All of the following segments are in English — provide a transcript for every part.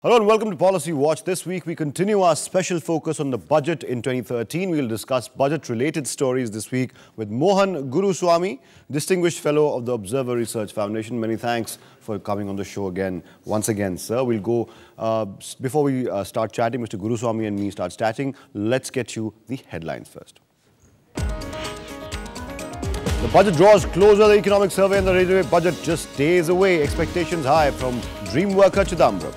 Hello and welcome to Policy Watch. This week we continue our special focus on the budget in 2013. We will discuss budget-related stories this week with Mohan Guruswamy, Distinguished Fellow of the Observer Research Foundation. Many thanks for coming on the show once again, sir. We'll go, before we start chatting, Mr. Guruswamy and me start chatting, let's get you the headlines first. The budget draws closer. The economic survey and the railway budget just days away. Expectations high from dream worker Chidambaram.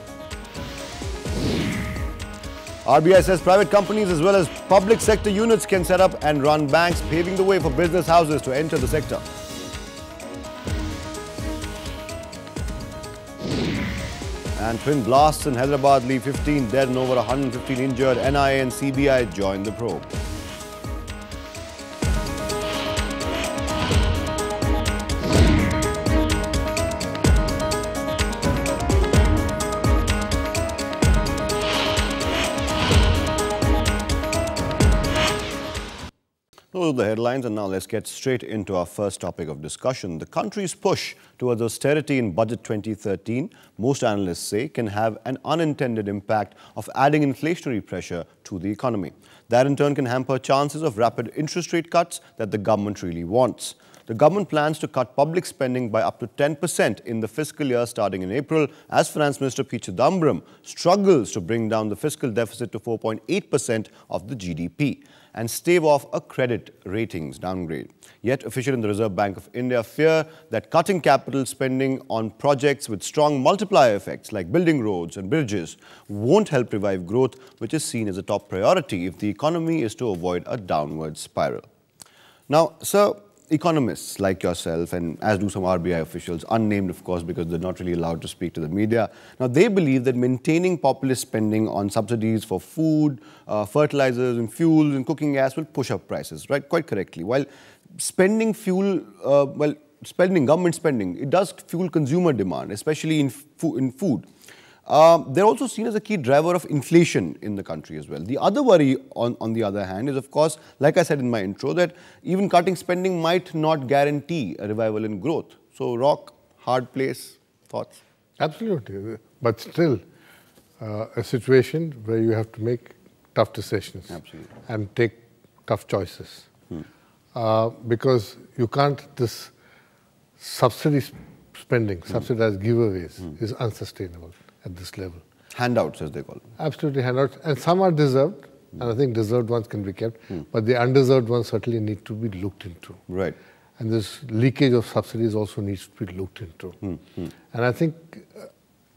RBI says private companies as well as public sector units can set up and run banks, paving the way for business houses to enter the sector. And twin blasts in Hyderabad leave 15 dead and over 115 injured. NIA and CBI join the probe. Those are the headlines, and now let's get straight into our first topic of discussion. The country's push towards austerity in Budget 2013, most analysts say, can have an unintended impact of adding inflationary pressure to the economy. That in turn can hamper chances of rapid interest rate cuts that the government really wants. The government plans to cut public spending by up to 10% in the fiscal year starting in April, as Finance Minister P Chidambaram struggles to bring down the fiscal deficit to 4.8% of the GDP and stave off a credit ratings downgrade. Yet, officials in the Reserve Bank of India fear that cutting capital spending on projects with strong multiplier effects like building roads and bridges won't help revive growth, which is seen as a top priority if the economy is to avoid a downward spiral. Now, sir, economists like yourself, and as do some RBI officials, unnamed of course because they're not really allowed to speak to the media, now they believe that maintaining populist spending on subsidies for food, fertilizers and fuels and cooking gas will push up prices, right? Quite correctly. While spending government spending, it does fuel consumer demand, especially in food. They're also seen as a key driver of inflation in the country as well. The other worry, on the other hand, is of course, like I said in my intro, that even cutting spending might not guarantee a revival in growth. So, rock, hard place, thoughts? Absolutely. But still, a situation where you have to make tough decisions. Absolutely. And take tough choices. Because you can't, this subsidy spending, subsidized giveaways is unsustainable at this level. Handouts, as they call them. Absolutely handouts. And some are deserved, and I think deserved ones can be kept, but the undeserved ones certainly need to be looked into. Right. And this leakage of subsidies also needs to be looked into. And I think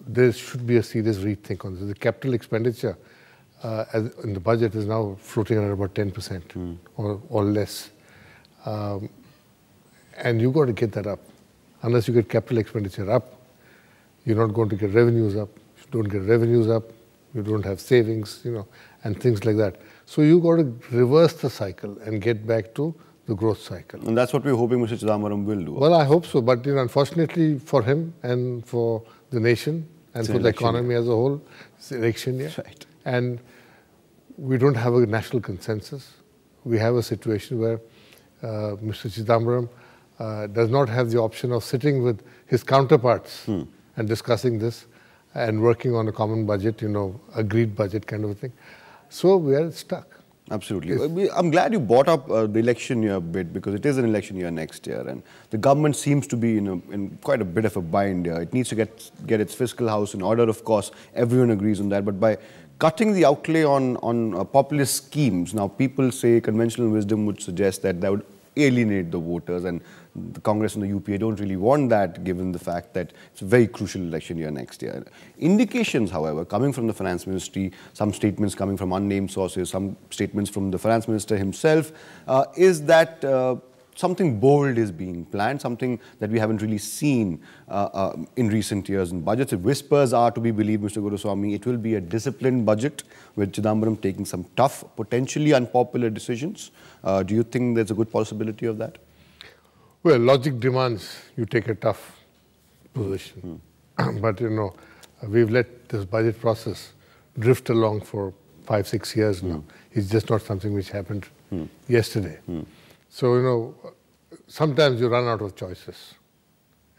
there should be a serious rethink on this. The capital expenditure in the budget is now floating around about 10% or less. And you've got to get that up. Unless you get capital expenditure up, you're not going to get revenues up. If you don't get revenues up, you don't have savings, and things like that. So you've got to reverse the cycle and get back to the growth cycle. And that's what we're hoping Mr. Chidambaram will do. Well, I hope so. But unfortunately for him and for the nation and for the economy as a whole, it's an election year. Right. And we don't have a national consensus. We have a situation where Mr. Chidambaram does not have the option of sitting with his counterparts and discussing this and working on a common budget, agreed budget kind of a thing. So we are stuck. Absolutely. I'm glad you brought up the election year bit, because it is an election year next year and the government seems to be in quite a bit of a bind here. It needs to get its fiscal house in order, of course. Everyone agrees on that. But by cutting the outlay on populist schemes, now people say conventional wisdom would suggest that would alienate the voters, and the Congress and the UPA don't really want that, given the fact that it's a very crucial election year next year. Indications, however, coming from the Finance Ministry, some statements coming from unnamed sources, some statements from the Finance Minister himself, is that something bold is being planned, something that we haven't really seen in recent years in budgets. If whispers are to be believed, Mr. Guruswamy, it will be a disciplined budget with Chidambaram taking some tough, potentially unpopular decisions. Do you think there's a good possibility of that? Well, logic demands you take a tough position. But, we've let this budget process drift along for 5-6 years now. It's just not something which happened yesterday. So, sometimes you run out of choices.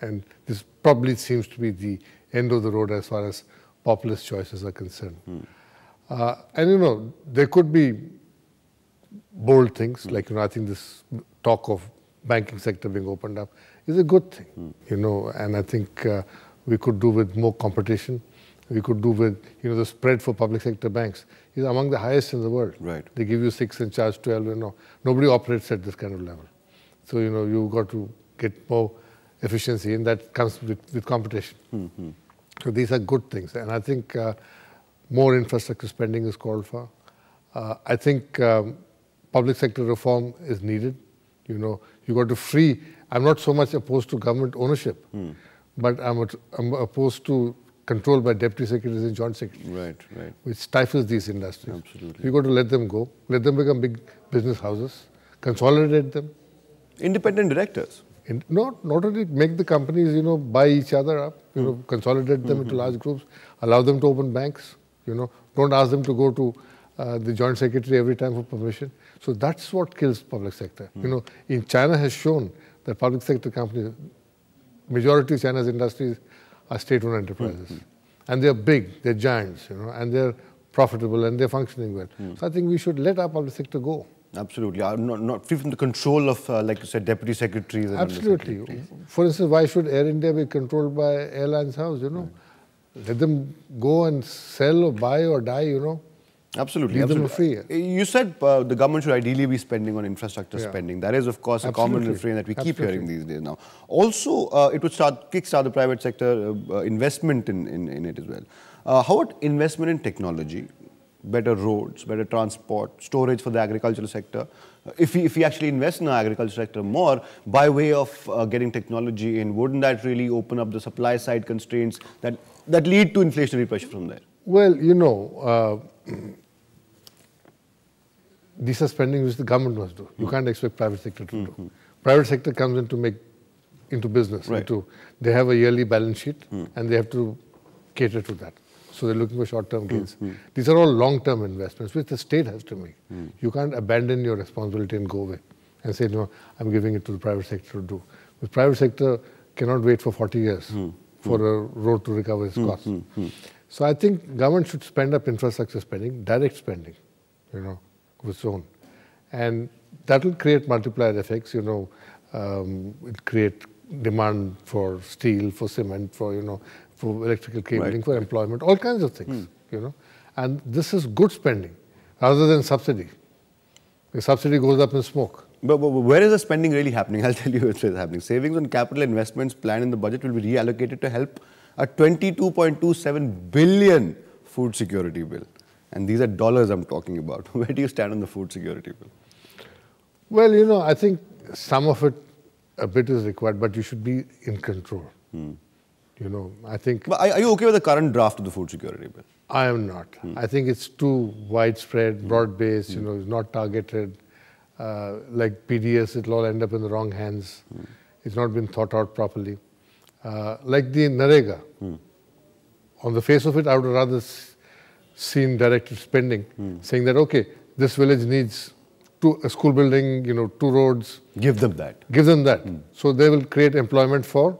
And this probably seems to be the end of the road as far as populist choices are concerned. And there could be bold things, like, I think this talk of banking sector being opened up is a good thing, and I think we could do with more competition. We could do with, the spread for public sector banks is among the highest in the world. Right. They give you 6 and charge 12, nobody operates at this kind of level. So, you've got to get more efficiency, and that comes with competition. So these are good things, and I think more infrastructure spending is called for. I think public sector reform is needed. You got to free. I'm not so much opposed to government ownership, but I'm opposed to control by deputy secretaries and joint secretaries, right, which stifles these industries. Absolutely. You got to let them go, let them become big business houses, consolidate them. Independent directors. Not only make the companies, buy each other up, consolidate them into large groups, allow them to open banks, don't ask them to go to the joint secretary every time for permission. So that's what kills public sector. In China has shown that public sector companies, majority of China's industries are state-owned enterprises. And they're big, they're giants, and they're profitable and they're functioning well. So I think we should let our public sector go. Absolutely. Not free from the control of, like you said, deputy secretaries. And absolutely. For instance, why should Air India be controlled by Airlines House, Let them go and sell or buy or die, Absolutely. Leave them free. You said the government should ideally be spending on infrastructure spending. That is, of course, a common refrain that we keep hearing these days now. Also, it would kickstart the private sector investment in it as well. How about investment in technology? Better roads, better transport, storage for the agricultural sector. If we actually invest in the agricultural sector more by way of getting technology in, wouldn't that really open up the supply side constraints that lead to inflationary pressure from there? Well, these are spending which the government must do. You can't expect private sector to do. Private sector comes into business. Right. They have a yearly balance sheet and they have to cater to that. So they're looking for short-term gains. These are all long-term investments which the state has to make. You can't abandon your responsibility and go away and say, no, I'm giving it to the private sector to do. The private sector cannot wait for 40 years for a road to recover its costs. So I think government should spend up infrastructure spending, direct spending, of its own. And that will create multiplier effects, it create demand for steel, for cement, for electrical cabling, for employment, all kinds of things, And this is good spending rather than subsidy. The subsidy goes up in smoke. But where is the spending really happening? I'll tell you where it is happening. Savings on capital investments planned in the budget will be reallocated to help a 22.27 billion food security bill. And these are dollars I'm talking about. Where do you stand on the food security bill? Well, I think some of it, a bit is required, but you should be in control. I think... But are you okay with the current draft of the food security bill? I am not. I think it's too widespread, broad-based, it's not targeted. Like PDS, it'll all end up in the wrong hands. It's not been thought out properly. Like the Narega, on the face of it, I would rather seen directed spending, saying that, okay, this village needs a school building, 2 roads. Give them that. Give them that. So they will create employment for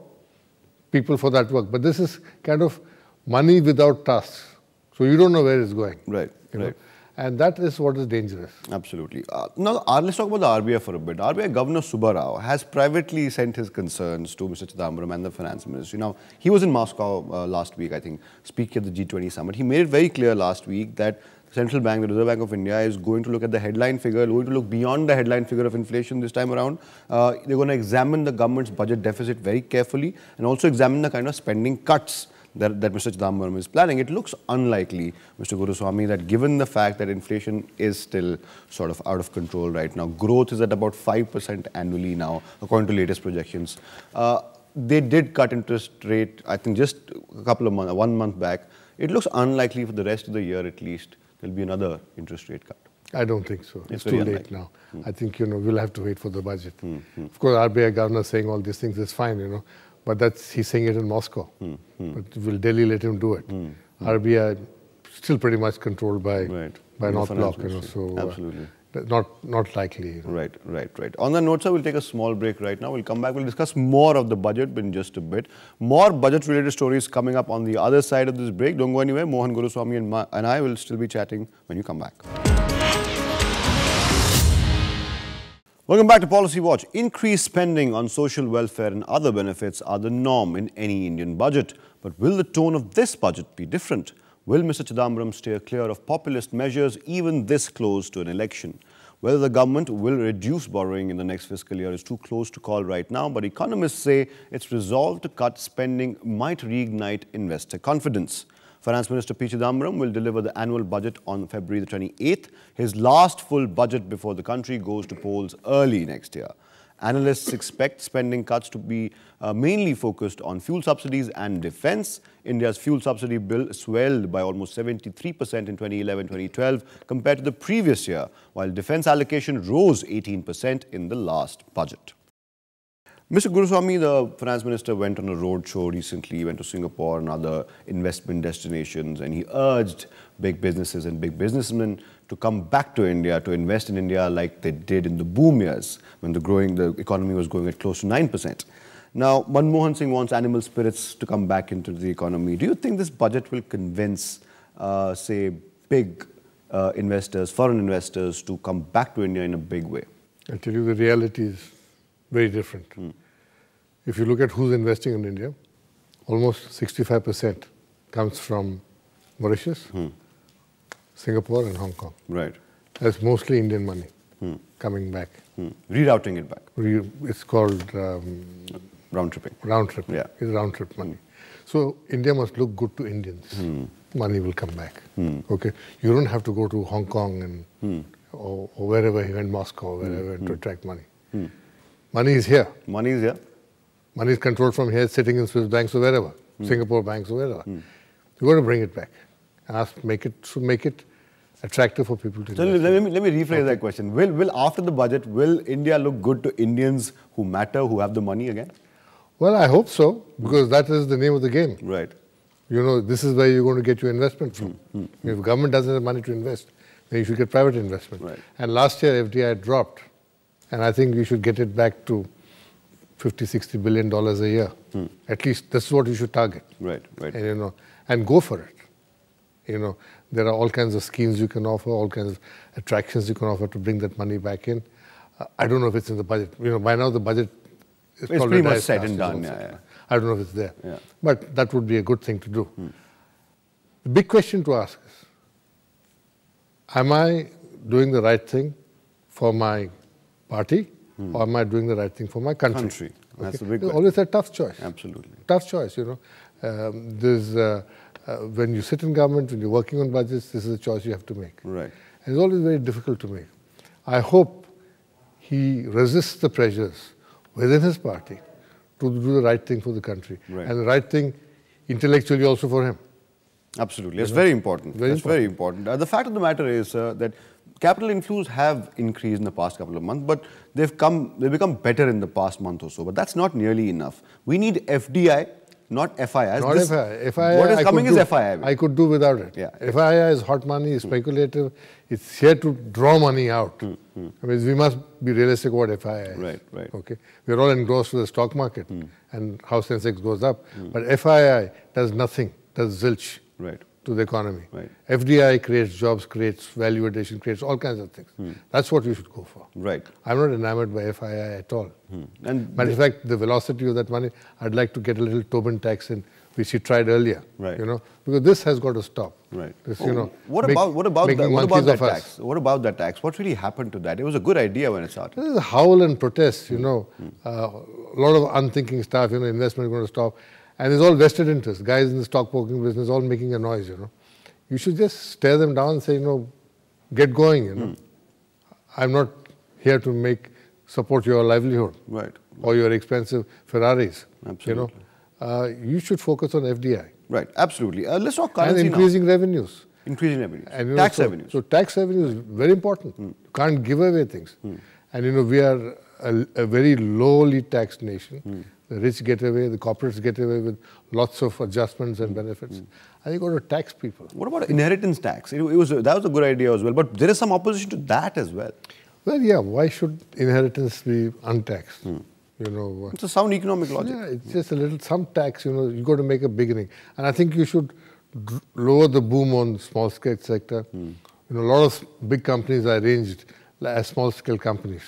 people for that work. But this is kind of money without tasks. So you don't know where it's going. Right, right. And that is what is dangerous. Absolutely. Now, let's talk about the RBI for a bit. RBI Governor Subba Rao has privately sent his concerns to Mr. Chidambaram and the Finance Ministry. Now, he was in Moscow last week, I think, speaking at the G20 summit. He made it very clear last week that the central bank, the Reserve Bank of India, is going to look at the headline figure, going to look beyond the headline figure of inflation this time around. They're going to examine the government's budget deficit very carefully and also examine the kind of spending cuts that Mr. Chidambaram is planning. It looks unlikely, Mr. Guruswamy, that given the fact that inflation is still sort of out of control right now, growth is at about 5% annually now, according to latest projections. They did cut interest rate, I think, just a couple of months, 1 month back. It looks unlikely for the rest of the year, at least, there'll be another interest rate cut. I don't think so. It's too late now. I think, we'll have to wait for the budget. Of course, RBI governor saying all these things is fine, but he's saying it in Moscow. But will Delhi let him do it? RBI still pretty much controlled by North Bloc, So absolutely. Not likely. You know. Right. On that note, sir, we'll take a small break right now. We'll come back. We'll discuss more of the budget in just a bit. More budget-related stories coming up on the other side of this break. Don't go anywhere. Mohan, Guruswamy and I will still be chatting when you come back. Welcome back to Policy Watch. Increased spending on social welfare and other benefits are the norm in any Indian budget. But will the tone of this budget be different? Will Mr. Chidambaram steer clear of populist measures even this close to an election? Whether the government will reduce borrowing in the next fiscal year is too close to call right now, but economists say its resolve to cut spending might reignite investor confidence. Finance Minister P Chidambaram will deliver the annual budget on February the 28th. His last full budget before the country goes to polls early next year. Analysts expect spending cuts to be mainly focused on fuel subsidies and defence. India's fuel subsidy bill swelled by almost 73% in 2011-2012 compared to the previous year, while defence allocation rose 18% in the last budget. Mr. Guruswamy, the finance minister, went on a road show recently. He went to Singapore and other investment destinations, and he urged big businesses and big businessmen to come back to India, to invest in India like they did in the boom years when the economy was growing at close to 9%. Now, Mohan Singh wants animal spirits to come back into the economy. Do you think this budget will convince, say, big investors, foreign investors, to come back to India in a big way? I'll tell you, the reality is very different. If you look at who's investing in India, almost 65% comes from Mauritius, Singapore and Hong Kong. Right. That's mostly Indian money coming back. Rerouting it back. It's called round-tripping. Round-tripping. Yeah. It's round-trip money. So India must look good to Indians. Money will come back. Okay. You don't have to go to Hong Kong and or wherever he went, Moscow, or wherever, to attract money. Money is here. Money is here. Money is controlled from here, sitting in Swiss banks or wherever, Singapore banks or wherever. You've got to bring it back and make it attractive for people to invest. So let me rephrase that question. Will after the budget, will India look good to Indians who matter, who have the money again? Well, I hope so, because that is the name of the game. Right. You know, this is where you're going to get your investment from. If the government doesn't have money to invest, then you should get private investment. Right. And last year, FDI dropped. And I think we should get it back to $50–60 billion a year. At least this is what you should target. Right. And, and go for it. There are all kinds of schemes you can offer, all kinds of attractions you can offer to bring that money back in. I don't know if it's in the budget. By now the budget is it's pretty much said and done. Yeah. I don't know if it's there. Yeah. But that would be a good thing to do. The big question to ask is, am I doing the right thing for my party, or am I doing the right thing for my country? That's the big question. Always a tough choice. Absolutely. Tough choice, when you sit in government, when you're working on budgets, this is a choice you have to make. Right. And it's always very difficult to make. I hope he resists the pressures within his party to do the right thing for the country. Right. And the right thing intellectually also for him. Absolutely. It's very important. Very important. The fact of the matter is that capital inflows have increased in the past couple of months, but they've become better in the past month or so. But that's not nearly enough. We need FDI, not FII. Not FII. What is coming is FII. I could do without it. Yeah. FII is hot money, is speculative. It's here to draw money out. I mean, we must be realistic about FII. Right. Okay. We're all engrossed with the stock market and how Sensex goes up. But FII does nothing, does zilch. Right. To the economy. Right. FDI creates jobs, creates value addition, creates all kinds of things. That's what we should go for. Right. I'm not enamored by FII at all. And Matter of fact, the velocity of that money, I'd like to get a little Tobin tax in, which he tried earlier. Right. Because this has got to stop. Right. This, what about that tax? What really happened to that? It was a good idea when it started. This is a howl and protest. A lot of unthinking stuff. Investment is going to stop. And it's all vested interest. Guys in the stockbroking business all making a noise, You should just stare them down and say, get going, I'm not here to support your livelihood. Right. Or your expensive Ferraris. Absolutely. You should focus on FDI. Right, absolutely. Let's talk currency and increasing revenues. Increasing revenues. And, tax revenues. So tax revenue is very important. You can't give away things. And we are a very lowly taxed nation. The rich get away, the corporates get away with lots of adjustments and benefits. I think you got to tax people. What about inheritance tax? That was a good idea as well, but there is some opposition to that as well. Well, yeah, why should inheritance be untaxed? It's a sound economic logic. Yeah, it's just a little, some tax, you got to make a beginning. And I think you should lower the boom on the small scale sector. A lot of big companies are arranged as small scale companies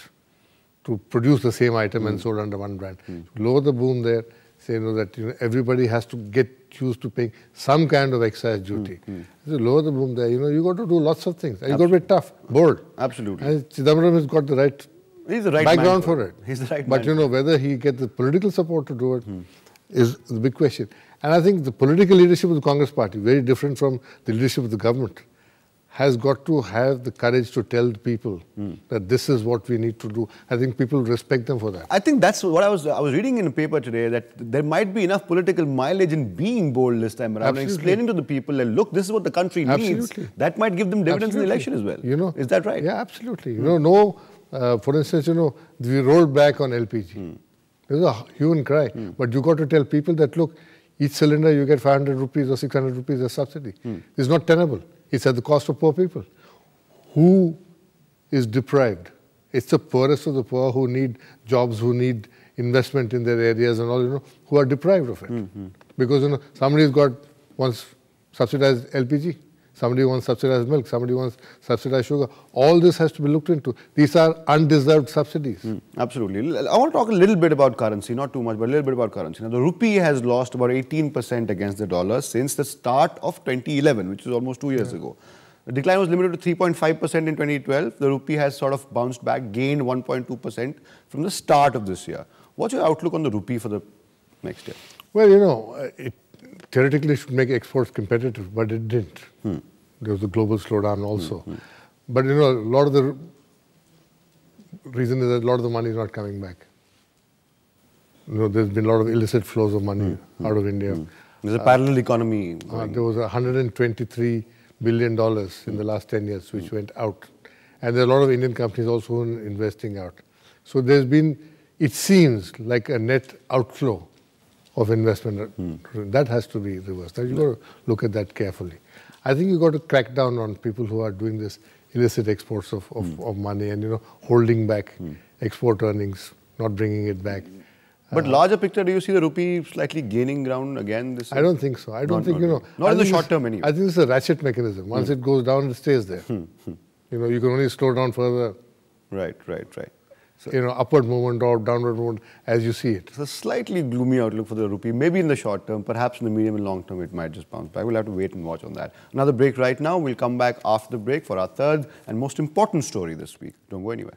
to produce the same item and sold under one brand. Lower the boom there, say that everybody has to get used to paying some kind of excise duty. So lower the boom there, you got to do lots of things. You got to be tough, bold. Absolutely. And Chidambaram has got the right He's the right background for it. He's the right but man. Whether he gets the political support to do it is the big question. And I think the political leadership of the Congress party, very different from the leadership of the government, has got to have the courage to tell the people that this is what we need to do. I think people respect them for that. I think that's what I was reading in a paper today, that there might be enough political mileage in being bold this time around and explaining to the people that, look, this is what the country needs. That might give them dividends in the election as well. Is that right? Yeah, absolutely. For instance, we rolled back on LPG. It was a hue and cry. But you got to tell people that, look, each cylinder you get 500 rupees or 600 rupees as subsidy. It's not tenable. It's at the cost of poor people. Who is deprived? It's the poorest of the poor who need jobs, who need investment in their areas and all, who are deprived of it. Because, somebody's wants subsidized LPG, somebody wants subsidized milk, somebody wants subsidized sugar. All this has to be looked into. These are undeserved subsidies. Absolutely. I want to talk a little bit about currency, not too much, but a little bit about currency. Now, the rupee has lost about 18% against the dollar since the start of 2011, which is almost 2 years ago. The decline was limited to 3.5% in 2012. The rupee has sort of bounced back, gained 1.2% from the start of this year. What's your outlook on the rupee for the next year? Well, it theoretically should make exports competitive, but it didn't. There was a global slowdown also. But, a lot of the reason is that a lot of the money is not coming back. There's been a lot of illicit flows of money out of India. There's a parallel economy. There was $123 billion in the last 10 years which went out. And there are a lot of Indian companies also investing out. So there's been, it seems like a net outflow of investment. That has to be reversed. You've got to look at that carefully. I think you've got to crack down on people who are doing this illicit exports of money and, holding back export earnings, not bringing it back. But larger picture, do you see the rupee slightly gaining ground again this year? I don't think so. I don't think, Not in the short term anyway. I think it's a ratchet mechanism. Once it goes down, it stays there. You can only slow down further. Right. So, upward movement or downward movement as you see it. It's a slightly gloomy outlook for the rupee. Maybe in the short term, perhaps in the medium and long term, it might just bounce back. We'll have to wait and watch on that. Another break right now. We'll come back after the break for our third and most important story this week. Don't go anywhere.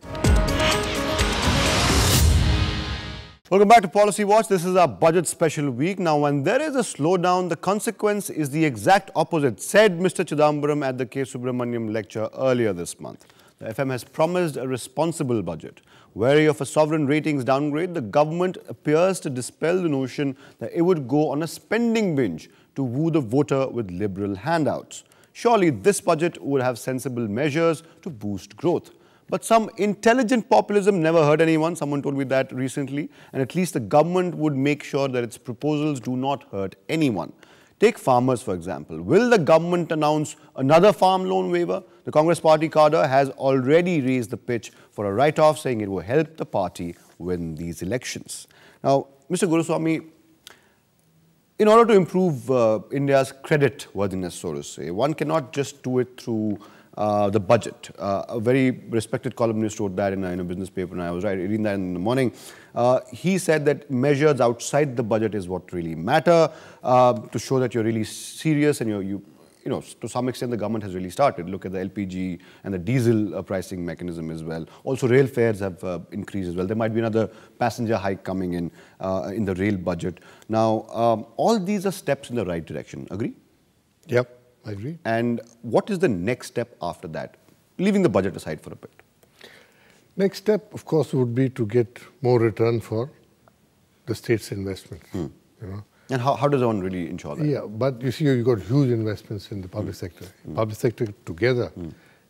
Welcome back to Policy Watch. This is our budget special week. Now, when there is a slowdown, the consequence is the exact opposite, said Mr. Chidambaram at the K. Subramaniam lecture earlier this month. The FM has promised a responsible budget. Wary of a sovereign ratings downgrade, the government appears to dispel the notion that it would go on a spending binge to woo the voter with liberal handouts. Surely this budget would have sensible measures to boost growth. But some intelligent populism never hurt anyone. Someone told me that recently. And at least the government would make sure that its proposals do not hurt anyone. Take farmers, for example. Will the government announce another farm loan waiver? The Congress party cadre has already raised the pitch for a write-off, saying it will help the party win these elections. Now, Mr. Guruswamy, in order to improve India's credit worthiness, so to say, one cannot just do it through the budget. A very respected columnist wrote that in a business paper, and I was reading that in the morning. He said that measures outside the budget is what really matter to show that you're really serious and to some extent the government has really started. Look at the LPG and the diesel pricing mechanism as well. Also, rail fares have increased as well. There might be another passenger hike coming in the rail budget. Now, all these are steps in the right direction. Agree? Yep. I agree. And what is the next step after that, leaving the budget aside for a bit? Next step, of course, would be to get more return for the state's investments. And how does one really ensure that? Yeah, but you see, you've got huge investments in the public sector. Public sector together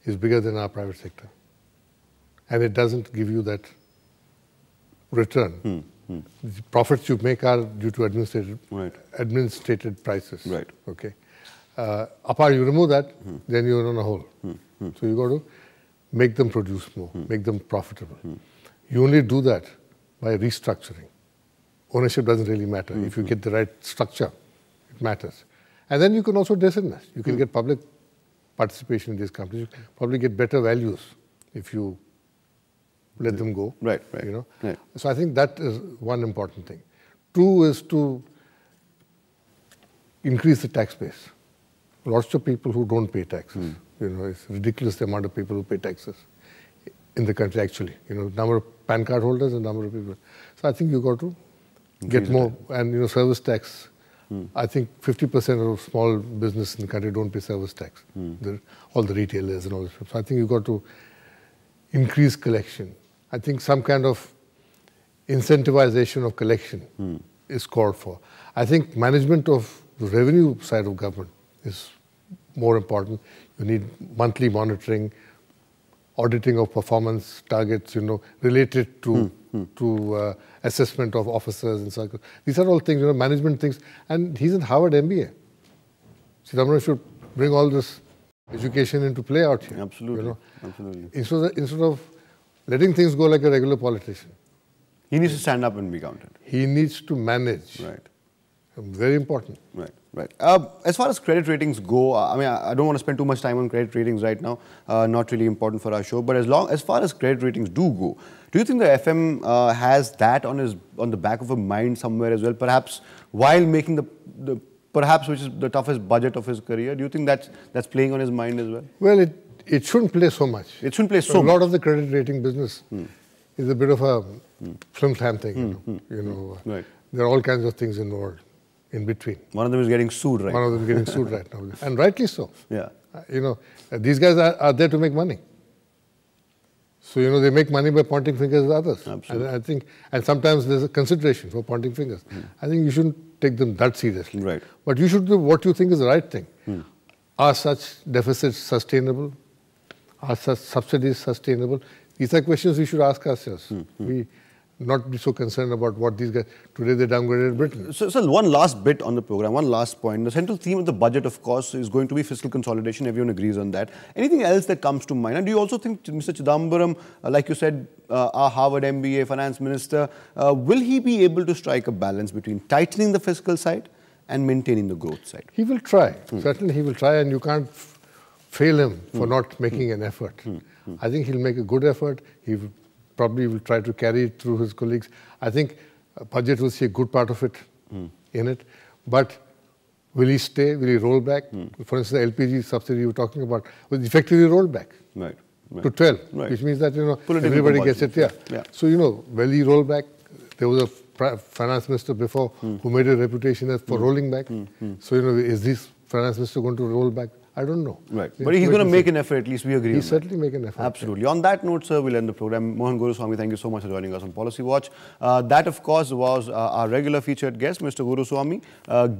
is bigger than our private sector. And it doesn't give you that return The profits you make are due to administrated prices. Right. Okay. Apart you remove that, then you're on a hole. So you got to make them produce more, make them profitable. You only do that by restructuring. Ownership doesn't really matter. If you get the right structure, it matters. And then you can also disinvest. You can get public participation in these companies. You can probably get better values if you let them go. Right. You know? Right. So I think that is one important thing. Two is to increase the tax base. Lots of people who don't pay taxes. You know, it's ridiculous the amount of people who pay taxes in the country actually. You know, number of PAN card holders and number of people. So I think you got to get more. And you know, service tax. I think 50% of small business in the country don't pay service tax. All the retailers and all this. So I think you got to increase collection. I think some kind of incentivization of collection is called for. I think management of the revenue side of government is more important. You need monthly monitoring, auditing of performance targets, you know, related to assessment of officers and so on. These are all things, you know, management things. And he's in Harvard MBA. Chidambaram should bring all this education into play out here. Absolutely. You know? Absolutely. Instead of letting things go like a regular politician. He needs to stand up and be counted. He needs to manage. Right. Very important. Right. As far as credit ratings go, I mean, I don't want to spend too much time on credit ratings right now. Not really important for our show. But as far as credit ratings do go, do you think the FM has that on the back of a mind somewhere as well? Perhaps while making perhaps which is the toughest budget of his career, do you think that's playing on his mind as well? Well, it shouldn't play so much. It shouldn't play so much. A lot of the credit rating business is a bit of a flim-flam thing. You know, right. There are all kinds of things involved in between. One of them is getting sued right now. One of them is getting sued right now. And rightly so. Yeah. You know, these guys are there to make money. So, you know, they make money by pointing fingers at others. Absolutely. And I think, and sometimes there's a consideration for pointing fingers. I think you shouldn't take them that seriously. Right. But you should do what you think is the right thing. Are such deficits sustainable? Are such subsidies sustainable? These are questions we should ask ourselves. We not be so concerned about what these guys, today they downgraded Britain. So one last bit on the program, one last point. The central theme of the budget, of course, is going to be fiscal consolidation. Everyone agrees on that. Anything else that comes to mind? And do you also think Mr. Chidambaram, like you said, our Harvard MBA finance minister, will he be able to strike a balance between tightening the fiscal side and maintaining the growth side? He will try. Certainly he will try, and you can't fail him for not making an effort. I think he'll make a good effort. He probably will try to carry it through his colleagues. I think budget will see a good part of it in it. But will he stay? Will he roll back? For instance, the LPG subsidy you were talking about was effectively rolled back to 12, which means that, you know, everybody gets it. Yeah. So, you know, will he roll back? There was a finance minister before who made a reputation for rolling back. So, you know, is this finance minister going to roll back? I don't know. Right. But he's going to make an effort, at least we agree. He'll certainly make an effort. Absolutely. Yeah. On that note, sir, we'll end the program. Mohan Guruswamy, thank you so much for joining us on Policy Watch. That, of course, was our regular featured guest, Mr. Guruswamy,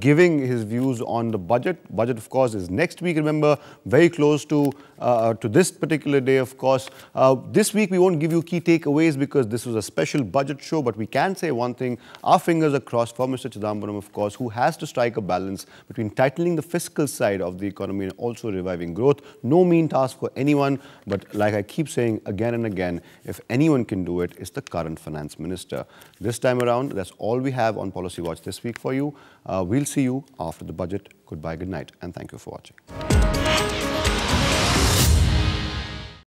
giving his views on the budget. Budget, of course, is next week. Remember, very close to this particular day, of course. This week, we won't give you key takeaways because this was a special budget show. But we can say one thing. Our fingers are crossed for Mr. Chidambaram, of course, who has to strike a balance between tightening the fiscal side of the economy and also reviving growth. No mean task for anyone, but like I keep saying again and again, if anyone can do it, it's the current finance minister. This time around, that's all we have on Policy Watch this week for you. We'll see you after the budget. Goodbye, good night, and thank you for watching.